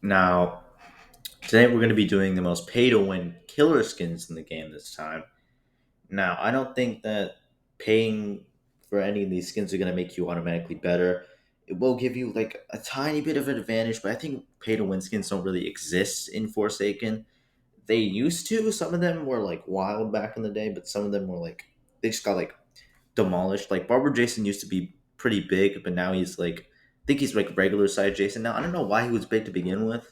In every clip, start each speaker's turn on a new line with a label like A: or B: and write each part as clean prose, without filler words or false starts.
A: Now, today we're going to be doing the most pay to win killer skins in the game this time. Now, I don't think that paying for any of these skins are going to make you automatically better. It will give you like a tiny bit of an advantage, but I think pay to win skins don't really exist in Forsaken. They used to. Some of them were like wild back in the day, but some of them were like they just got like demolished. Like Barber Jason used to be pretty big, but now he's like I think he's like regular size Jason now. I don't know why he was big to begin with,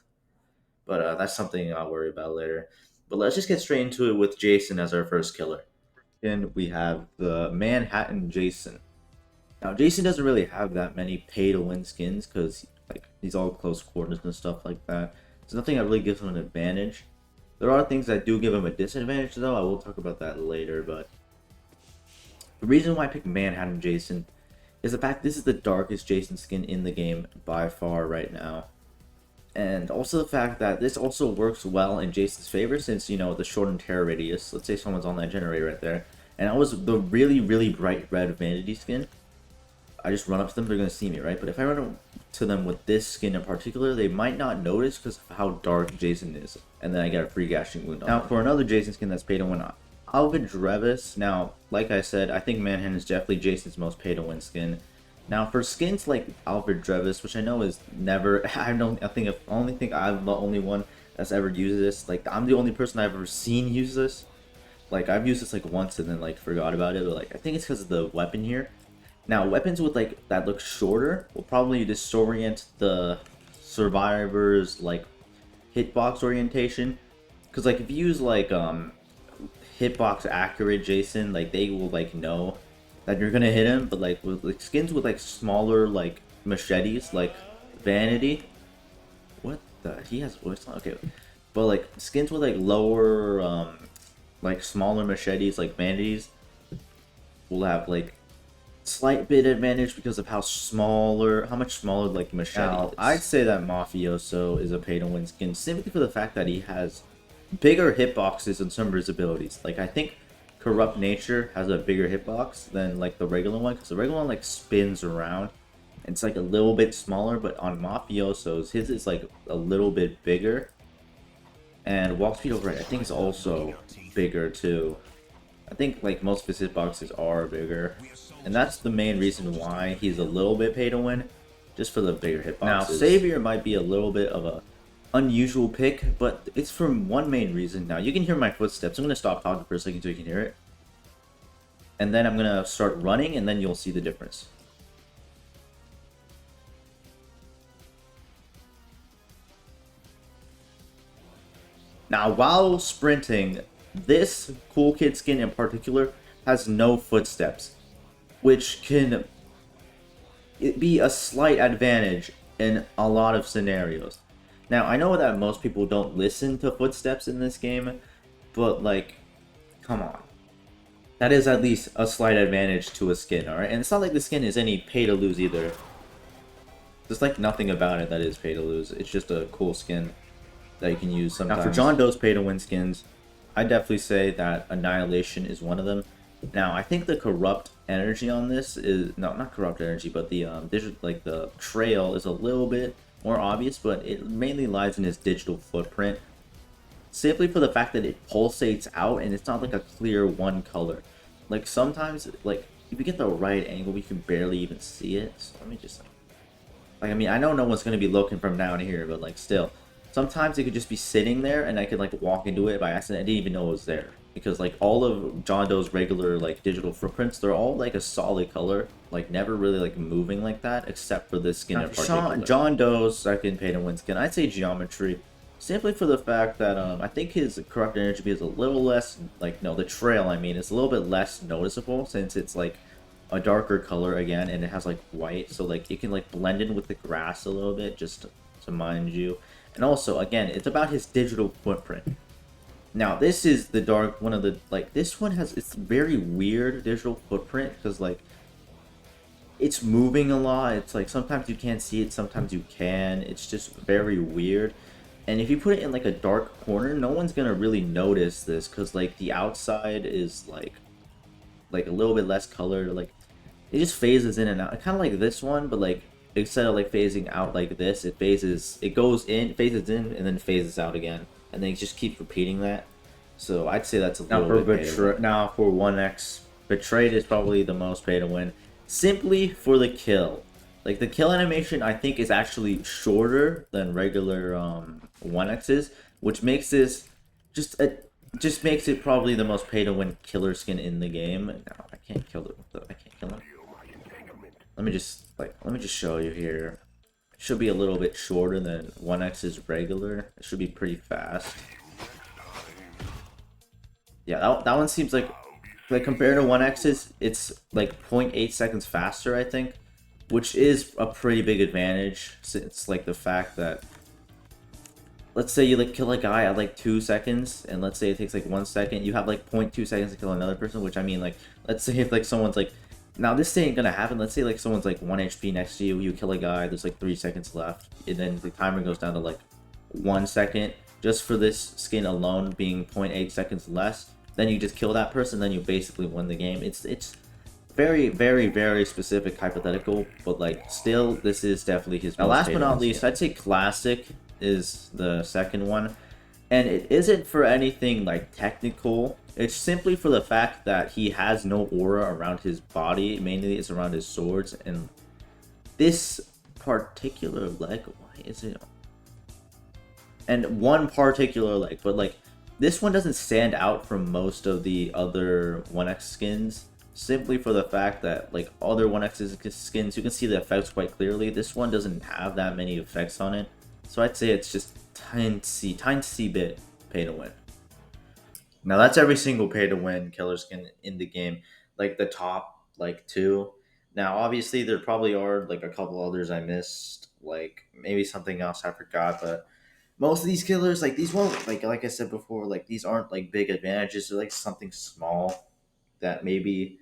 A: but that's something I'll worry about later. But let's just get straight into it with Jason as our first killer. And we have the Manhattan Jason. Now, Jason doesn't really have that many pay to win skins because like he's all close quarters and stuff like that. So nothing that really gives him an advantage. There are things that do give him a disadvantage, though. I will talk about that later. But the reason why I picked Manhattan Jason is the fact this is the darkest Jason skin in the game by far right now. And also the fact that this also works well in Jason's favor since, you know, the shortened terror radius. Let's say someone's on that generator right there. And I was the really, really bright red vanity skin. I just run up to them, they're going to see me, right? But if I run up to them with this skin in particular, they might not notice because of how dark Jason is. And then I get a free gashing wound on Now, for another Jason skin that's pay to win, Alvin Drevis. Now, like I said, I think Manhattan is definitely Jason's most pay to win skin. Now, for skins like Alfred Drevis, which I know is never, I only think I'm the only one that's ever used this. Like, I'm the only person I've ever seen use this. Like, I've used this like once and then like forgot about it. But like, I think it's because of the weapon here. Now, weapons with like that look shorter will probably disorient the survivor's like hitbox orientation. Because like if you use like hitbox accurate Jason, like they will like know that you're gonna hit him, but like with like skins with like smaller like machetes, like Vanity. What the he has what's not okay. But like skins with like lower like smaller machetes like Vanities will have like slight bit advantage because of how much smaller like machete now, is. I'd say that Mafioso is a pay to win skin simply for the fact that he has bigger hitboxes and some of his abilities. Like I think Corrupt Nature has a bigger hitbox than like the regular one because the regular one like spins around. It's like a little bit smaller, but on Mafioso's his is like a little bit bigger. And walk speed override I think is also bigger too. I think like most of his hitboxes are bigger, and that's the main reason why he's a little bit pay to win, just for the bigger hitboxes. Now Savior might be a little bit of a unusual pick, but it's for one main reason. Now you can hear my footsteps. I'm gonna stop talking for a second so you can hear it, and then I'm gonna start running, and then you'll see the difference. Now while sprinting, this Cool Kid skin in particular has no footsteps, which can be a slight advantage in a lot of scenarios. Now, I know that most people don't listen to footsteps in this game, but like, come on. That is at least a slight advantage to a skin, alright? And it's not like the skin is any pay to lose either. There's like nothing about it that is pay to lose. It's just a cool skin that you can use sometimes. Now, for John Doe's pay to win skins, I definitely say that Annihilation is one of them. Now, I think the corrupt energy on this is not corrupt energy, but the like the trail is a little bit more obvious, but it mainly lies in his digital footprint. Simply for the fact that it pulsates out and it's not like a clear one color. Like sometimes, like if you get the right angle, you can barely even see it. So let me just like I mean, I know no one's gonna be looking from down here, but like still. Sometimes it could just be sitting there and I could like walk into it by accident. I didn't even know it was there. Because like all of John Doe's regular like digital footprints, they're all like a solid color. Like never really like moving like that except for this skin in particular. John Doe's second pay to win skin, I'd say Geometry. Simply for the fact that I think his corrupt energy is a little less like no, the trail I mean is a little bit less noticeable since it's like a darker color again and it has like white, so like it can like blend in with the grass a little bit just to mind you. And also, again, it's about his digital footprint. Now, this is the dark one of the, like, this one has, it's very weird digital footprint, because, like, it's moving a lot. It's, like, sometimes you can't see it, sometimes you can. It's just very weird. And if you put it in, like, a dark corner, no one's gonna really notice this, because, like, the outside is, like, a little bit less colored, like, it just phases in and out. Kind of like this one, but, like, instead of like phasing out like this, it goes in, phases in, and then phases out again, and then it just keeps repeating that. So I'd say that's a
B: Now
A: little
B: for
A: bit pay to win.
B: betray,
A: Now for 1x, betrayed is probably the most pay to win, simply for the kill. Like the kill animation, I think is actually shorter than regular 1x's, which makes this just a just makes it probably the most pay to win killer skin in the game. No, I can't kill it. I can't kill him. Let me just show you here. It should be a little bit shorter than 1x's regular. It should be pretty fast. Yeah, that one seems like compared to 1x's, it's like 0.8 seconds faster, I think, which is a pretty big advantage since like the fact that let's say you like kill a guy at like 2 seconds, and let's say it takes like 1 second, you have like 0.2 seconds to kill another person, which I mean like let's say if like someone's like now this ain't gonna happen. Let's say like someone's like 1 HP next to you, you kill a guy, there's like 3 seconds left, and then the timer goes down to like 1 second just for this skin alone being 0.8 seconds less. Then you just kill that person, then you basically win the game. It's very, very, very specific hypothetical, but like still, this is definitely his. Now, last but not least, I'd say classic is the second one, and it isn't for anything like technical. It's simply for the fact that he has no aura around his body. Mainly, it's around his swords, and this particular leg. Why is it? And one particular leg, but like this one doesn't stand out from most of the other 1x skins simply for the fact that like other 1x skins you can see the effects quite clearly. This one doesn't have that many effects on it, so I'd say it's just tiny bit pay to win. Now that's every single pay to win killer skin in the game, like the top like two. Now obviously there probably are like a couple others I missed, like maybe something else I forgot, but most of these killers, like these won't like I said before, like these aren't like big advantages. They're like something small that maybe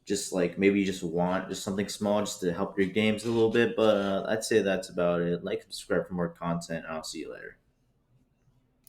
A: you just want just something small just to help your games a little bit. But I'd say that's about it. Like, subscribe for more content, and I'll see you later.